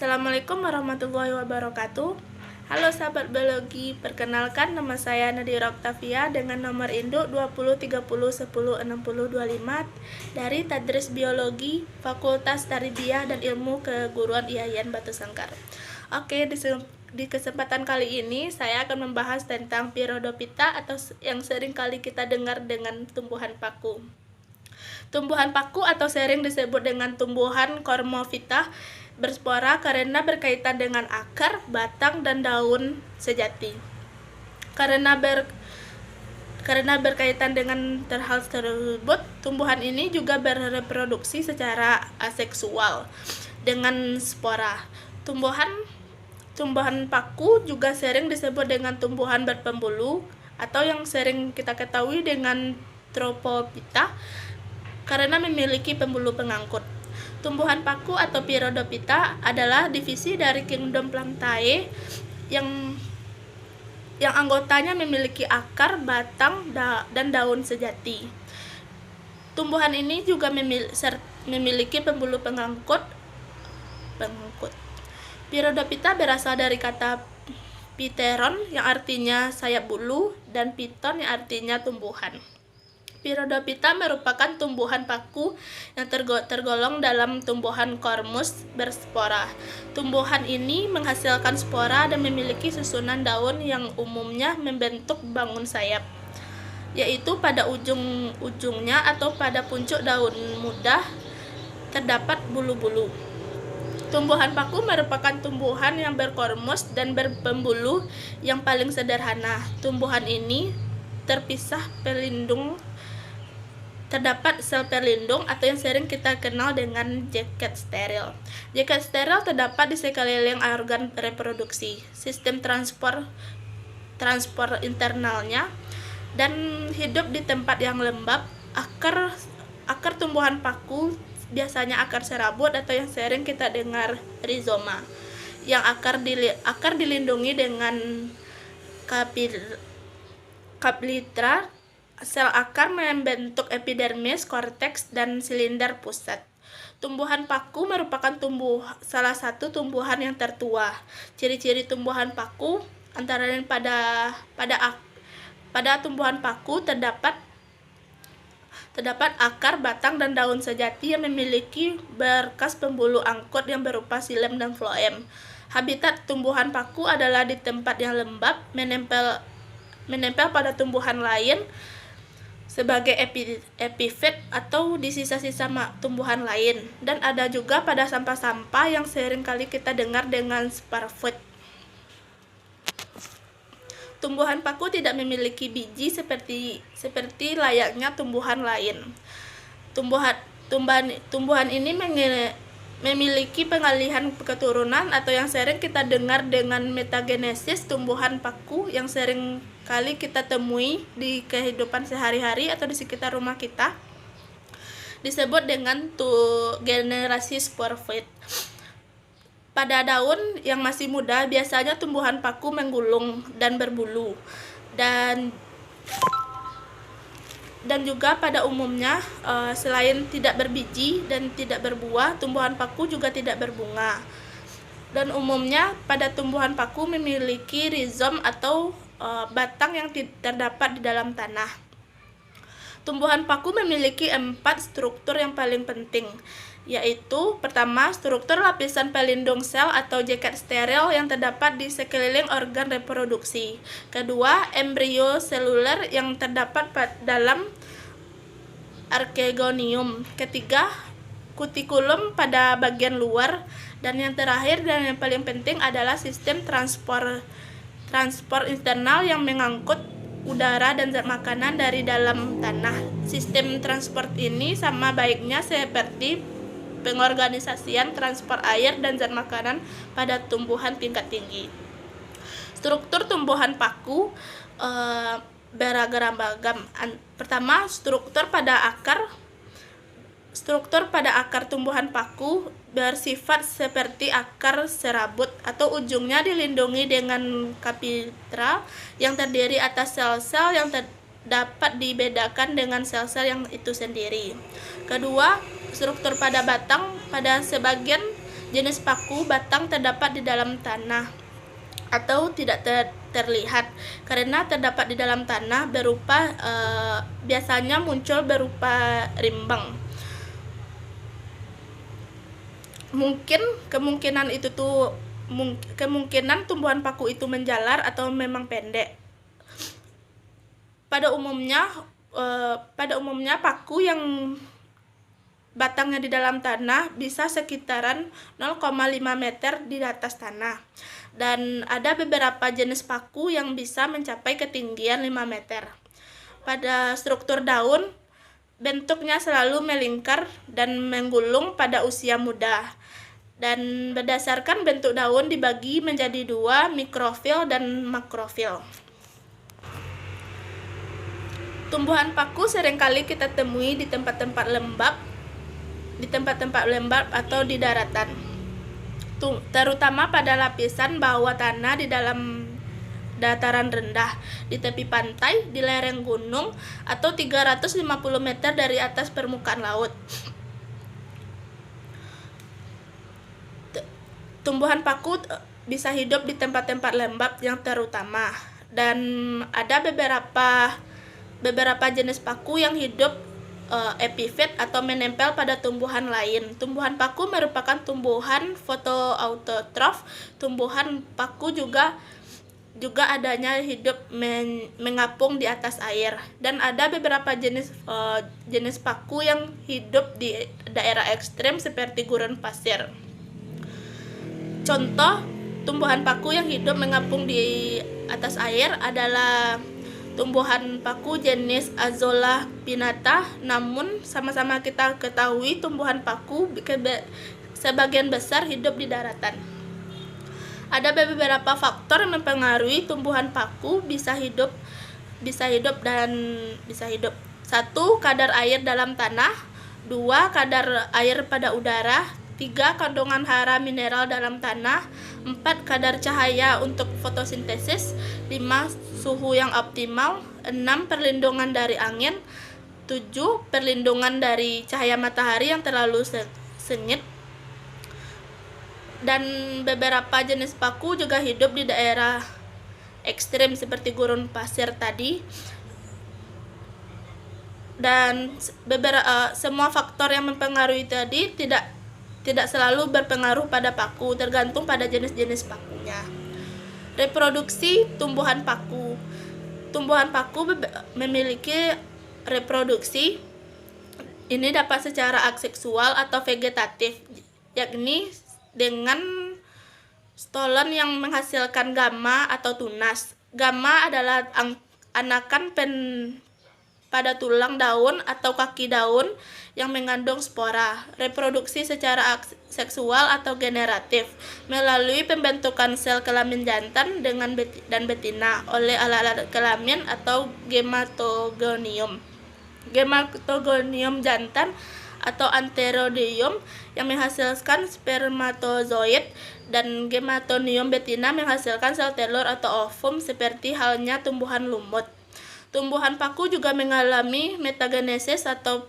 Assalamualaikum warahmatullahi wabarakatuh. Halo sahabat biologi, perkenalkan nama saya Nadira Oktavia dengan nomor induk 2030106025 dari Tadris Biologi Fakultas Tarbiyah dan Ilmu Keguruan IAIN Batu Sangkar. Oke, di kesempatan kali ini saya akan membahas tentang Pteridophyta atau yang sering kali kita dengar dengan tumbuhan paku. Tumbuhan paku atau sering disebut dengan tumbuhan Cormophyta berspora karena berkaitan dengan akar, batang, dan daun sejati. Karena berkaitan dengan hal tersebut, tumbuhan ini juga bereproduksi secara aseksual dengan spora. Tumbuhan paku juga sering disebut dengan tumbuhan berpembuluh atau yang sering kita ketahui dengan Thropophyta karena memiliki pembuluh pengangkut. Tumbuhan paku atau Pteridophyta adalah divisi dari kingdom Plantae yang anggotanya memiliki akar, batang, dan daun sejati. Tumbuhan ini juga memiliki pembuluh pengangkut. Pteridophyta berasal dari kata pteron yang artinya sayap bulu dan phyton yang artinya tumbuhan. Pteridophyta merupakan tumbuhan paku yang tergolong dalam tumbuhan Cormus berspora. Tumbuhan ini menghasilkan spora dan memiliki susunan daun yang umumnya membentuk bangun sayap, yaitu pada ujung-ujungnya atau pada puncuk daun muda terdapat bulu-bulu. Tumbuhan paku merupakan tumbuhan yang berkormus dan berpembuluh yang paling sederhana. Tumbuhan ini terpisah pelindung. Terdapat sel pelindung atau yang sering kita kenal dengan jaket steril. Jaket steril terdapat di sekeliling organ reproduksi, sistem transport internalnya, dan hidup di tempat yang lembab. Akar tumbuhan paku biasanya akar serabut atau yang sering kita dengar rizoma, yang akar dilindungi dengan kaplitra. Sel akar membentuk epidermis, korteks, dan silinder pusat. Tumbuhan paku merupakan salah satu tumbuhan yang tertua. Ciri-ciri tumbuhan paku antara lain pada tumbuhan paku terdapat akar, batang, dan daun sejati yang memiliki berkas pembuluh angkut yang berupa xilem dan floem. Habitat tumbuhan paku adalah di tempat yang lembab, menempel pada tumbuhan lain sebagai epifit atau di sisa-sisa tumbuhan lain, dan ada juga pada sampah-sampah yang sering kali kita dengar dengan superfood. Tumbuhan paku tidak memiliki biji seperti layaknya tumbuhan lain. Tumbuhan ini memiliki pengalihan keturunan atau yang sering kita dengar dengan metagenesis. Tumbuhan paku yang sering kali kita temui di kehidupan sehari-hari atau di sekitar rumah kita disebut dengan generasi sporfoid. Pada daun yang masih muda biasanya tumbuhan paku menggulung dan berbulu, dan juga pada umumnya selain tidak berbiji dan tidak berbuah, tumbuhan paku juga tidak berbunga. Dan umumnya pada tumbuhan paku memiliki rizom atau batang yang terdapat di dalam tanah. Tumbuhan paku memiliki 4 struktur yang paling penting, yaitu pertama, struktur lapisan pelindung sel atau jaket steril yang terdapat di sekeliling organ reproduksi. Kedua, embrio seluler yang terdapat dalam archegonium. Ketiga, kutikulum pada bagian luar. Dan yang terakhir dan yang paling penting adalah sistem transport internal yang mengangkut udara dan zat makanan dari dalam tanah. Sistem transport ini sama baiknya seperti pengorganisasian transport air dan zat makanan pada tumbuhan tingkat tinggi. Struktur tumbuhan paku beragam. Pertama, struktur pada akar tumbuhan paku bersifat seperti akar serabut atau ujungnya dilindungi dengan kapitra yang terdiri atas sel-sel yang dapat dibedakan dengan sel-sel yang itu sendiri. Kedua, struktur pada batang pada sebagian jenis paku batang terdapat di dalam tanah atau tidak terlihat. Karena terdapat di dalam tanah berupa biasanya muncul berupa rimbang. Kemungkinan tumbuhan paku itu menjalar atau memang pendek. Pada umumnya paku yang batangnya di dalam tanah bisa sekitaran 0,5 meter di atas tanah, dan ada beberapa jenis paku yang bisa mencapai ketinggian 5 meter. Pada struktur daun, bentuknya selalu melingkar dan menggulung pada usia muda, dan berdasarkan bentuk daun dibagi menjadi 2, mikrofil dan makrofil. Tumbuhan paku seringkali kita temui di tempat-tempat lembab atau di daratan, terutama pada lapisan bawah tanah di dalam dataran rendah, di tepi pantai, di lereng gunung, atau 350 meter dari atas permukaan laut. Tumbuhan paku bisa hidup di tempat-tempat lembab yang terutama, dan ada beberapa jenis paku yang hidup epifit atau menempel pada tumbuhan lain. Tumbuhan paku merupakan tumbuhan fotoautotrof. Tumbuhan paku juga adanya hidup mengapung di atas air, dan ada beberapa jenis paku yang hidup di daerah ekstrem seperti gurun pasir. Contoh tumbuhan paku yang hidup mengapung di atas air adalah tumbuhan paku jenis Azolla pinnata. Namun sama-sama kita ketahui tumbuhan paku sebagian besar hidup di daratan. Ada beberapa faktor yang mempengaruhi tumbuhan paku bisa hidup. 1. Kadar air dalam tanah. 2. Kadar air pada udara. 3. Kandungan hara mineral dalam tanah. 4. Kadar cahaya untuk fotosintesis. 5. Suhu yang optimal. 6. Perlindungan dari angin. 7. Perlindungan dari cahaya matahari yang terlalu sengit. Dan beberapa jenis paku juga hidup di daerah ekstrem seperti gurun pasir tadi. Dan semua faktor yang mempengaruhi tadi tidak selalu berpengaruh pada paku, tergantung pada jenis-jenis pakunya. Reproduksi tumbuhan paku. Tumbuhan paku memiliki reproduksi. Ini dapat secara aseksual atau vegetatif, yakni dengan stolon yang menghasilkan gama atau tunas. Gama adalah anakan pada tulang daun atau kaki daun yang mengandung spora. Reproduksi secara seksual atau generatif melalui pembentukan sel kelamin jantan dan betina oleh alat-alat kelamin atau gematogonium. Gematogonium jantan atau anterodium yang menghasilkan spermatozoid, dan gematonium betina menghasilkan sel telur atau ovum, seperti halnya tumbuhan lumut. Tumbuhan paku juga mengalami metagenesis atau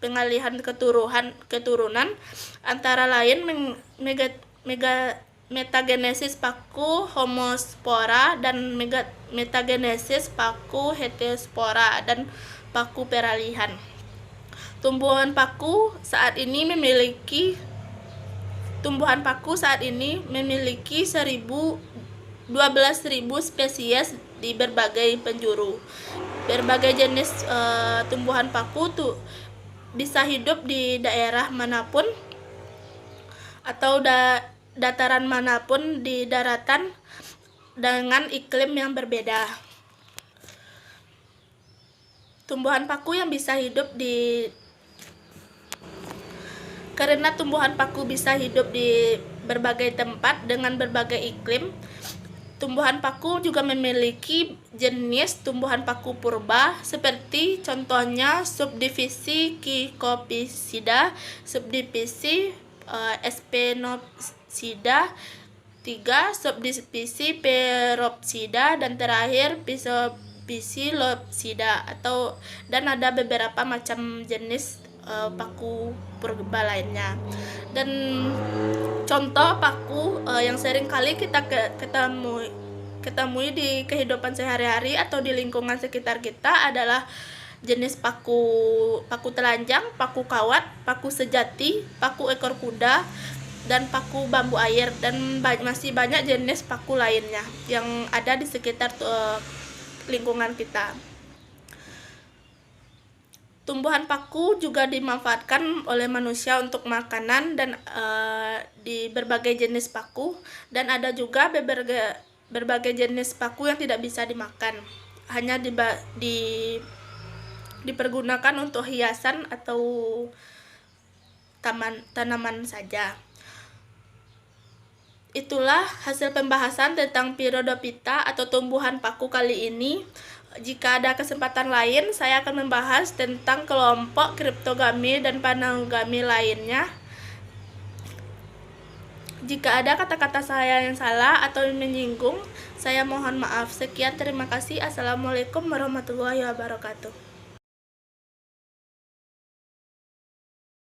pengalihan keturunan, antara lain metagenesis paku homospora dan metagenesis paku heterospora dan paku peralihan. Tumbuhan paku saat ini memiliki 12.000 spesies di berbagai penjuru. Berbagai jenis tumbuhan paku bisa hidup di daerah manapun atau dataran manapun di daratan dengan iklim yang berbeda. Tumbuhan paku yang bisa hidup karena tumbuhan paku bisa hidup di berbagai tempat dengan berbagai iklim. Tumbuhan paku juga memiliki jenis tumbuhan paku purba, seperti contohnya subdivisi Kycopsida, subdivisi Sphenopsida, 3 subdivisi Peropsida, dan terakhir Psilopsida dan ada beberapa macam jenis paku purba lainnya. Dan contoh paku yang sering kali kita ketemui di kehidupan sehari-hari atau di lingkungan sekitar kita adalah jenis paku telanjang, paku kawat, paku sejati, paku ekor kuda, dan paku bambu air, dan masih banyak jenis paku lainnya yang ada di sekitar lingkungan kita. Tumbuhan paku juga dimanfaatkan oleh manusia untuk makanan dan di berbagai jenis paku, dan ada juga berbagai jenis paku yang tidak bisa dimakan, hanya dipergunakan untuk hiasan atau tanaman saja. Itulah hasil pembahasan tentang Pyrodophyta atau tumbuhan paku kali ini. Jika ada kesempatan lain, saya akan membahas tentang kelompok Cryptogamy dan Phanerogamia lainnya. Jika ada kata-kata saya yang salah atau menyinggung, saya mohon maaf. Sekian, terima kasih. Assalamualaikum warahmatullahi wabarakatuh.